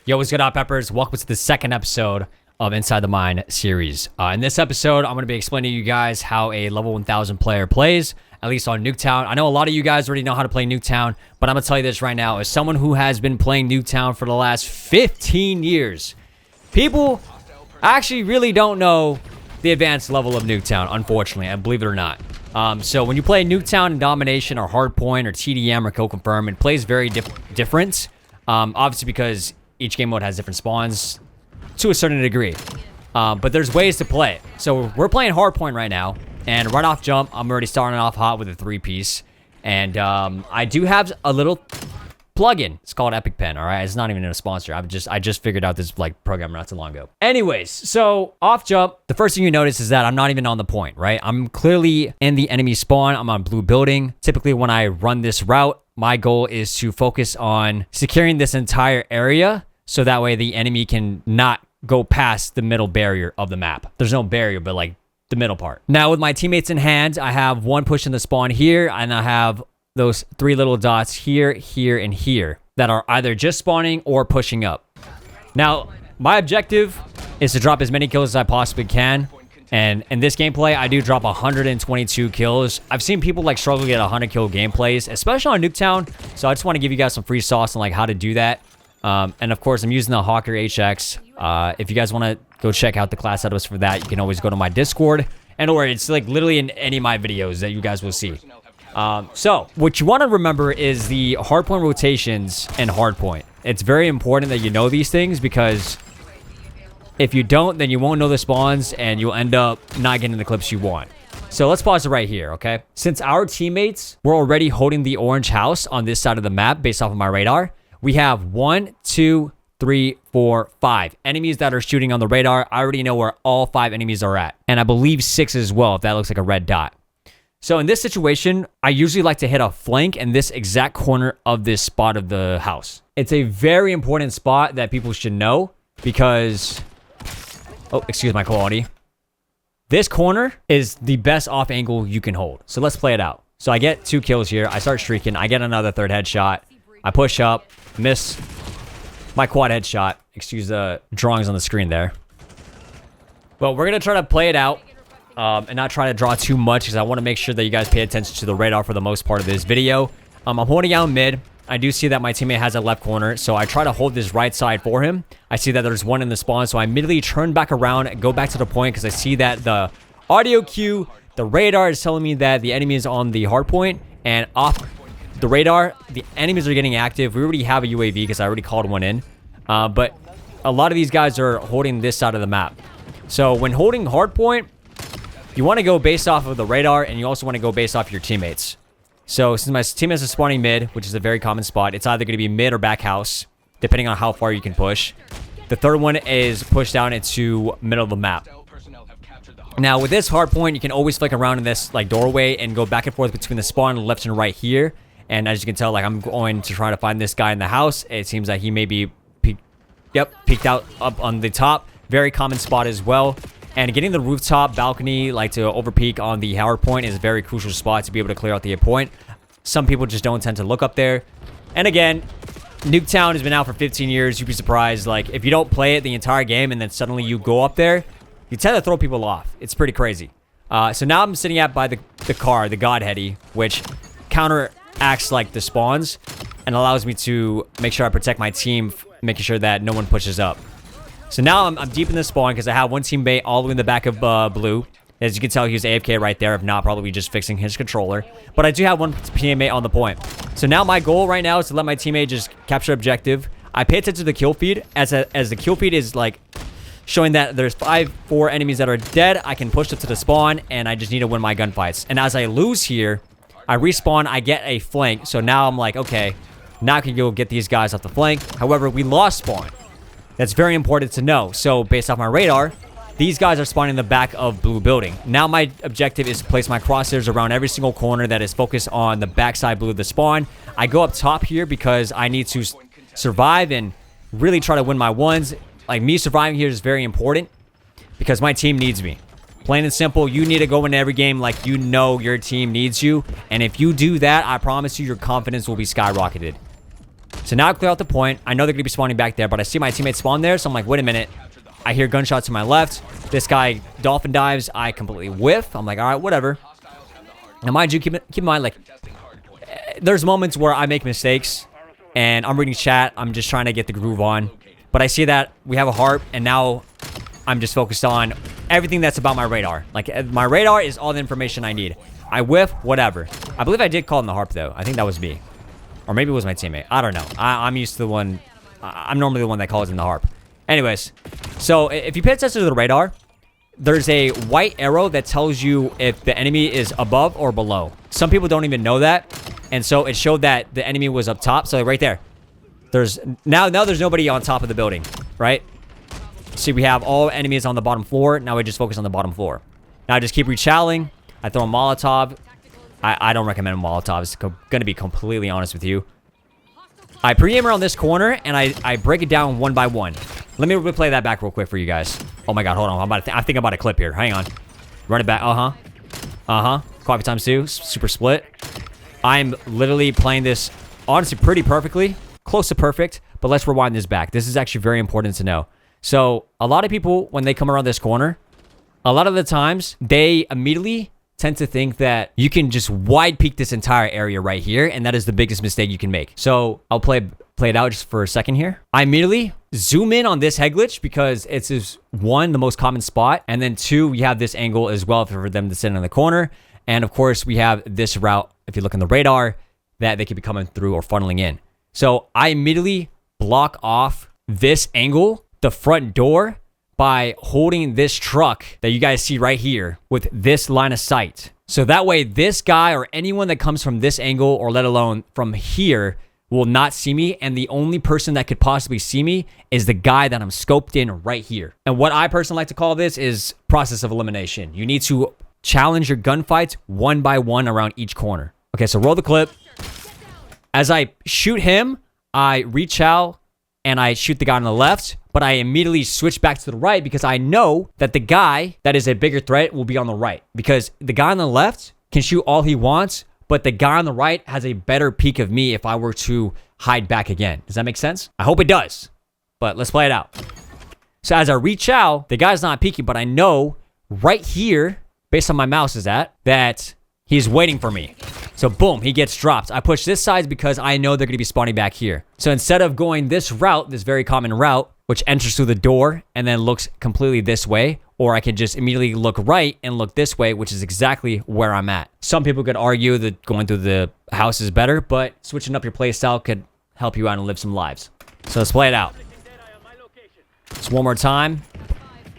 Yo, what's good, Hot Peppers? Welcome to the second episode of Inside the Mine series. In this episode, I'm going to be explaining to you guys how a level 1000 player plays, at least on Nuketown. I know a lot of you guys already know how to play Nuketown, but I'm going to tell you this right now. As someone who has been playing Nuketown for the last 15 years, people actually really don't know the advanced level of Nuketown, unfortunately, and believe it or not. So when you play Nuketown in Domination or Hardpoint or TDM or Kill Confirm, it plays very different. Obviously because each game mode has different spawns to a certain degree. But there's ways to play it. So we're playing Hardpoint right now. And right off jump, I'm already starting off hot with a 3-piece. And I do have a little plugin. It's called Epic Pen, all right? It's not even a sponsor. I just figured out this program not too long ago. Anyways, so off jump, the first thing you notice is that I'm not even on the point, right? I'm clearly in the enemy spawn. I'm on blue building. Typically when I run this route, my goal is to focus on securing this entire area so that way the enemy can not go past the middle barrier of the map. There's no barrier, but like the middle part. Now with my teammates in hand, I have one push in the spawn here, and I have those 3 little dots here, here, and here that are either just spawning or pushing up. Now, my objective is to drop as many kills as I possibly can. And in this gameplay, I do drop 122 kills. I've seen people like struggle to get 100 kill gameplays, especially on Nuketown. So I just want to give you guys some free sauce on like how to do that. And of course, I'm using the Hawker HX. If you guys want to go check out the class setups for that, you can always go to my Discord. And or it's like literally in any of my videos that you guys will see. So what you want to remember is the hardpoint rotations and hardpoint. It's very important that you know these things because if you don't, then you won't know the spawns and you'll end up not getting the clips you want. So let's pause it right here, okay? Since our teammates were already holding the orange house on this side of the map based off of my radar, we have 1, 2, 3, 4, 5 enemies that are shooting on the radar. I already know where all 5 enemies are at. And I believe 6 as well, if that looks like a red dot. So in this situation, I usually like to hit a flank in this exact corner of this spot of the house. It's a very important spot that people should know because... Oh, excuse my quality. This corner is the best off angle you can hold. So let's play it out. So I get 2 kills here. I start streaking. I get another 3rd headshot. I push up, miss my quad headshot. Excuse the drawings on the screen there. But we're going to try to play it out and not try to draw too much because I want to make sure that you guys pay attention to the radar for the most part of this video. I'm holding out mid. I do see that my teammate has a left corner, so I try to hold this right side for him. I see that there's one in the spawn, so I immediately turn back around and go back to the point because I see that the audio cue, the radar is telling me that the enemy is on the hard point, and off the radar, the enemies are getting active. We already have a UAV because I already called one in, but a lot of these guys are holding this side of the map. So when holding hard point, you want to go based off of the radar, and you also want to go based off your teammates. So since my teammates are spawning mid, which is a very common spot, it's either going to be mid or back house, depending on how far you can push. The third one is push down into middle of the map. Now with this hard point, you can always flick around in this like doorway and go back and forth between the spawn left and right here. And as you can tell, like I'm going to try to find this guy in the house. It seems that he may be peeked out up on the top. Very common spot as well. And getting the rooftop balcony, like to overpeak on the hard point, is a very crucial spot to be able to clear out the point. Some people just don't tend to look up there. And again, Nuketown has been out for 15 years. You'd be surprised. Like, if you don't play it the entire game and then suddenly you go up there, you tend to throw people off. It's pretty crazy. So now I'm sitting by the car, the Godheady, which counteracts like the spawns and allows me to make sure I protect my team, making sure that no one pushes up. So now I'm deep in the spawn because I have one teammate all the way in the back of blue. As you can tell, he was AFK right there. If not, probably just fixing his controller. But I do have one teammate on the point. So now my goal right now is to let my teammate just capture objective. I pay attention to the kill feed. As the kill feed is like showing that there's 4 enemies that are dead, I can push up to the spawn and I just need to win my gunfights. And as I lose here, I respawn, I get a flank. So now I'm like, okay, now I can go get these guys off the flank. However, we lost spawn. That's very important to know. So based off my radar, these guys are spawning in the back of blue building. Now my objective is to place my crosshairs around every single corner that is focused on the backside blue of the spawn. I go up top here because I need to survive and really try to win my ones. Like me surviving here is very important because my team needs me. Plain and simple, you need to go into every game like you know your team needs you. And if you do that, I promise you your confidence will be skyrocketed. So now I clear out the point. I know they're going to be spawning back there, but I see my teammates spawn there. So I'm like, wait a minute. I hear gunshots to my left. This guy dolphin dives. I completely whiff. I'm like, all right, whatever. Now, mind you, keep in mind, like, there's moments where I make mistakes and I'm reading chat. I'm just trying to get the groove on. But I see that we have a harp, and now I'm just focused on everything that's about my radar. Like, my radar is all the information I need. I whiff, whatever. I believe I did call in the harp, though. I think that was me. Or maybe it was my teammate. I don't know. I'm used to the one... I'm normally the one that calls in the harp. Anyways, so if you pay attention to the radar, there's a white arrow that tells you if the enemy is above or below. Some people don't even know that. And so it showed that the enemy was up top. So right there. There's... Now there's nobody on top of the building, right? See, we have all enemies on the bottom floor. Now we just focus on the bottom floor. Now I just keep rechalling. I throw a Molotov. I don't recommend Molotovs. Gonna be completely honest with you. I pre-aim around this corner, and I break it down one by one. Let me replay that back real quick for you guys. Oh my god, hold on. I think I'm about to clip here. Hang on. Run it back. Coffee times 2. Super split. I'm literally playing this, honestly, pretty perfectly. Close to perfect. But let's rewind this back. This is actually very important to know. So, a lot of people, when they come around this corner, a lot of the times, they immediately tend to think that you can just wide peek this entire area right here, and that is the biggest mistake you can make. So I'll play it out just for a second here. I immediately zoom in on this head glitch because it's just, one, the most common spot, and then two, we have this angle as well for them to sit in the corner. And of course, we have this route, if you look in the radar, that they could be coming through or funneling in. So I immediately block off this angle, the front door, by holding this truck that you guys see right here with this line of sight. So that way this guy or anyone that comes from this angle, or let alone from here, will not see me. And the only person that could possibly see me is the guy that I'm scoped in right here. And what I personally like to call this is process of elimination. You need to challenge your gunfights one by one around each corner. Okay, so roll the clip. As I shoot him, I reach out and I shoot the guy on the left, but I immediately switch back to the right because I know that the guy that is a bigger threat will be on the right, because the guy on the left can shoot all he wants, but the guy on the right has a better peek of me if I were to hide back again. Does that make sense? I hope it does, but let's play it out. So as I reach out, the guy's not peeking, but I know right here, based on my mouse is at, that he's waiting for me. So boom, he gets dropped. I push this side because I know they're going to be spawning back here. So instead of going this route, this very common route, which enters through the door and then looks completely this way, or I could just immediately look right and look this way, which is exactly where I'm at. Some people could argue that going through the house is better, but switching up your playstyle could help you out and live some lives. So let's play it out. Just one more time.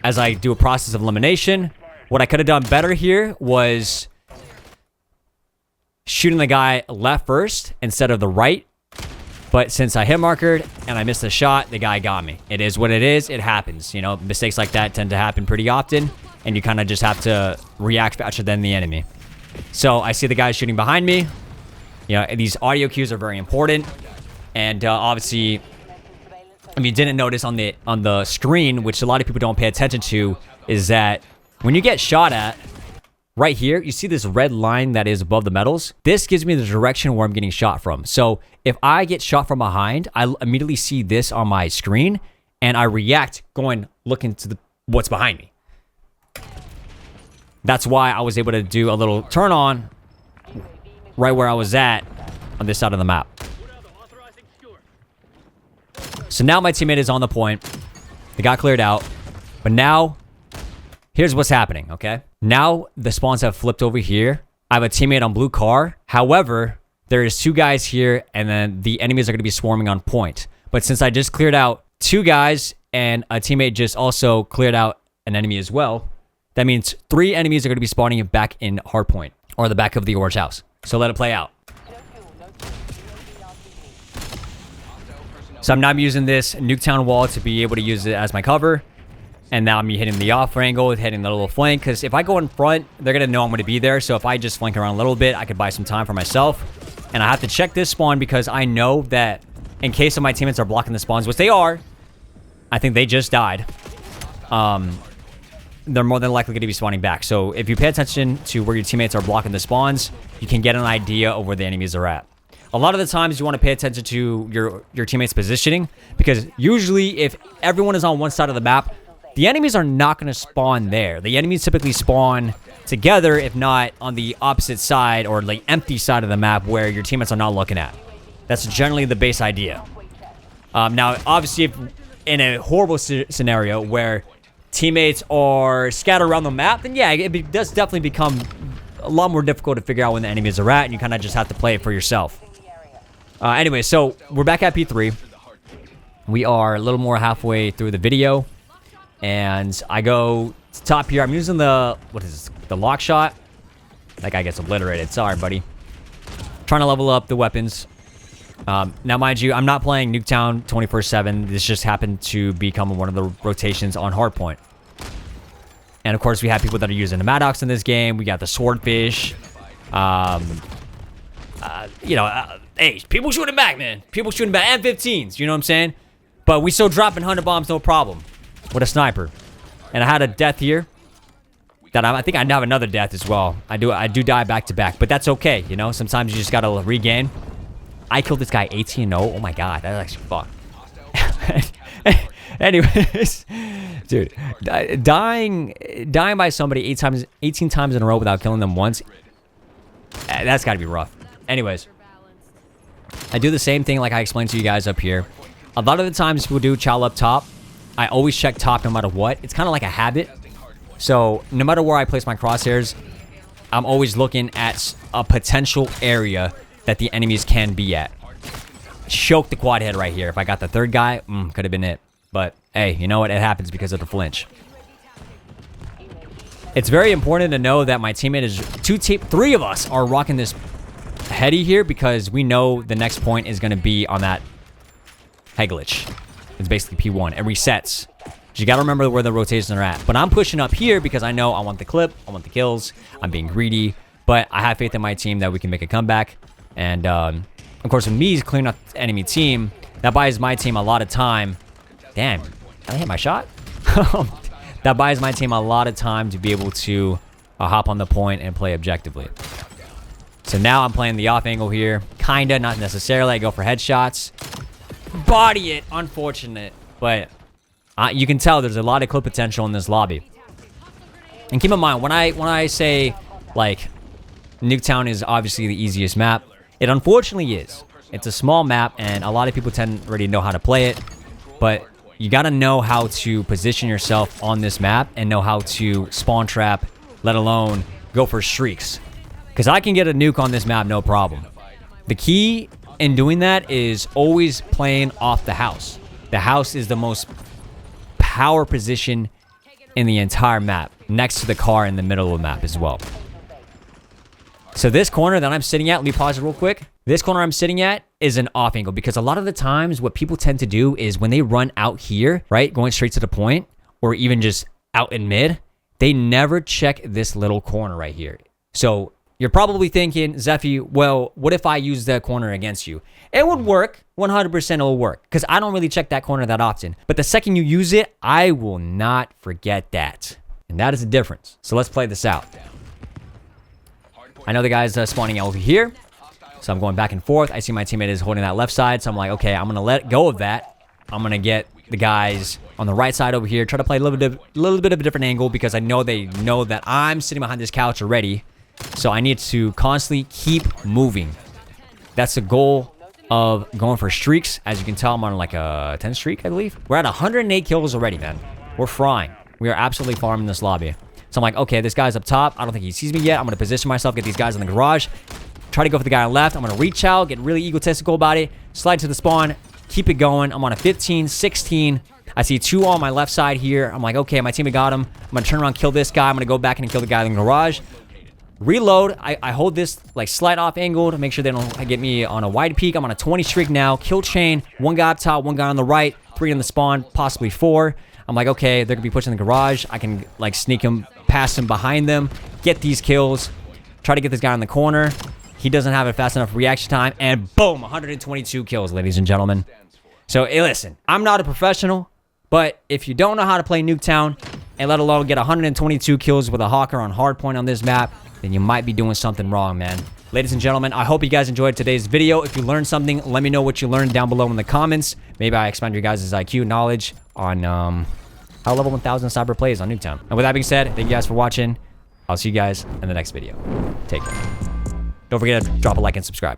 As I do a process of elimination, what I could have done better here was shooting the guy left first instead of the right. But since I hit markered and I missed the shot, the guy got me. It is what it is. It happens. You know, mistakes like that tend to happen pretty often, and you kind of just have to react faster than the enemy. So I see the guy shooting behind me. You know, these audio cues are very important. And obviously, if you didn't notice on the screen, which a lot of people don't pay attention to, is that when you get shot at, right here, you see this red line that is above the metals? This gives me the direction where I'm getting shot from. So if I get shot from behind, I immediately see this on my screen, and I react looking to what's behind me. That's why I was able to do a little turn on right where I was at on this side of the map. So now my teammate is on the point. They got cleared out. But now, here's what's happening, okay? Now the spawns have flipped over here. I have a teammate on blue car. However, there is 2 guys here, and then the enemies are going to be swarming on point. But since I just cleared out 2 guys, and a teammate just also cleared out an enemy as well, that means 3 enemies are going to be spawning back in Hardpoint, or the back of the orange house. So let it play out. So I'm now using this Nuketown wall to be able to use it as my cover. And now I'm hitting the off angle, hitting the little flank. Because if I go in front, they're going to know I'm going to be there. So if I just flank around a little bit, I could buy some time for myself. And I have to check this spawn because I know that in case of my teammates are blocking the spawns, which they are, I think they just died. They're more than likely going to be spawning back. So if you pay attention to where your teammates are blocking the spawns, you can get an idea of where the enemies are at. a lot of the times you want to pay attention to your teammates' positioning, because usually if everyone is on one side of the map, the enemies are not going to spawn there. The enemies typically spawn together, if not on the opposite side or the empty side of the map where your teammates are not looking at. That's generally the base idea. Now, obviously, if in a horrible scenario where teammates are scattered around the map, then yeah, it does definitely become a lot more difficult to figure out when the enemies are at, and you kind of just have to play it for yourself. Anyway, so we're back at P3. We are a little more halfway through the video, and I go to top here. I'm using the, what is this, the lock shot. That guy gets obliterated. Sorry, buddy. Trying to level up the weapons. Now, mind you, I'm not playing Nuketown 24/7. This just happened to become one of the rotations on Hardpoint. And, of course, we have people that are using the Maddox in this game. We got the Swordfish. Hey, people shooting back, man. People shooting back. M15s, you know what I'm saying? But we still dropping 100 bombs, no problem. With a sniper. And I had a death here. That I think I have another death as well. I do die back to back. But that's okay, you know? Sometimes you just got to regain. I killed this guy 18-0. Oh my god, that's actually fun. Anyways, dude, dying by somebody 18 times in a row without killing them once, that's got to be rough. Anyways, I do the same thing like I explained to you guys up here. A lot of the times people do chow up top. I always check top no matter what. It's kind of like a habit. So no matter where I place my crosshairs, I'm always looking at a potential area that the enemies can be at. Choke the quad head right here. If I got the third guy, could have been it. But hey, you know what? It happens because of the flinch. It's very important to know that my teammate is three of us are rocking this heady here, because we know the next point is going to be on that head glitch. It's basically P1. It resets. You got to remember where the rotations are at. But I'm pushing up here because I know I want the clip. I want the kills. I'm being greedy. But I have faith in my team that we can make a comeback. And, of course, with me clearing up the enemy team, that buys my team a lot of time. Damn. Did I hit my shot? That buys my team a lot of time to be able to hop on the point and play objectively. So now I'm playing the off angle here. Kinda, not necessarily. I go for headshots. Body it. Unfortunate. But you can tell there's a lot of clip potential in this lobby. And keep in mind, when I say, like, Nuketown is obviously the easiest map, it unfortunately is. It's a small map, and a lot of people already know how to play it. But you got to know how to position yourself on this map and know how to spawn trap, let alone go for streaks. Because I can get a nuke on this map, no problem. The key in doing that is always playing off the house. The house is the most power position in the entire map, next to the car in the middle of the map as well. So this corner that I'm sitting at, let me pause it real quick. This corner I'm sitting at is an off angle, because a lot of the times what people tend to do is when they run out here, right, going straight to the point, or even just out in mid, they never check this little corner right here. So you're probably thinking, Zephy, well, what if I use that corner against you? It would work. 100% it will work, because I don't really check that corner that often. But the second you use it, I will not forget that. And that is the difference. So let's play this out. I know the guy's spawning over here. So I'm going back and forth. I see my teammate is holding that left side. So I'm like, okay, I'm going to let go of that. I'm going to get the guys on the right side over here. Try to play a little bit of a different angle, because I know they know that I'm sitting behind this couch already. So I need to constantly keep moving. That's the goal of going for streaks. As you can tell, I'm on like a 10 streak, I believe. We're at 108 kills already, man. We're frying. We are absolutely farming this lobby. So I'm like, okay, this guy's up top. I don't think he sees me yet. I'm going to position myself, get these guys in the garage. Try to go for the guy on the left. I'm going to reach out, get really egotistical about it. Slide to the spawn. Keep it going. I'm on a 15, 16. I see two on my left side here. I'm like, okay, my teammate got him. I'm going to turn around, kill this guy. I'm going to go back and kill the guy in the garage. Reload. I hold this like slight off angle to make sure they don't get me on a wide peak. I'm on a 20 streak now. Kill chain. One guy up top, one guy on the right. 3 in the spawn, possibly 4. I'm like, okay, they're going to be pushing the garage. I can like sneak him, pass him behind them, get these kills. Try to get this guy in the corner. He doesn't have a fast enough reaction time. And boom, 122 kills, ladies and gentlemen. So, hey, listen, I'm not a professional, but if you don't know how to play Nuketown, and let alone get 122 kills with a Hawker on Hardpoint on this map, then you might be doing something wrong, man. ladies and gentlemen, I hope you guys enjoyed today's video. If you learned something, let me know what you learned down below in the comments. Maybe I expand your guys' IQ knowledge on how level 1000 Cyber plays on Nuketown. And with that being said, thank you guys for watching. I'll see you guys in the next video. Take care. Don't forget to drop a like and subscribe.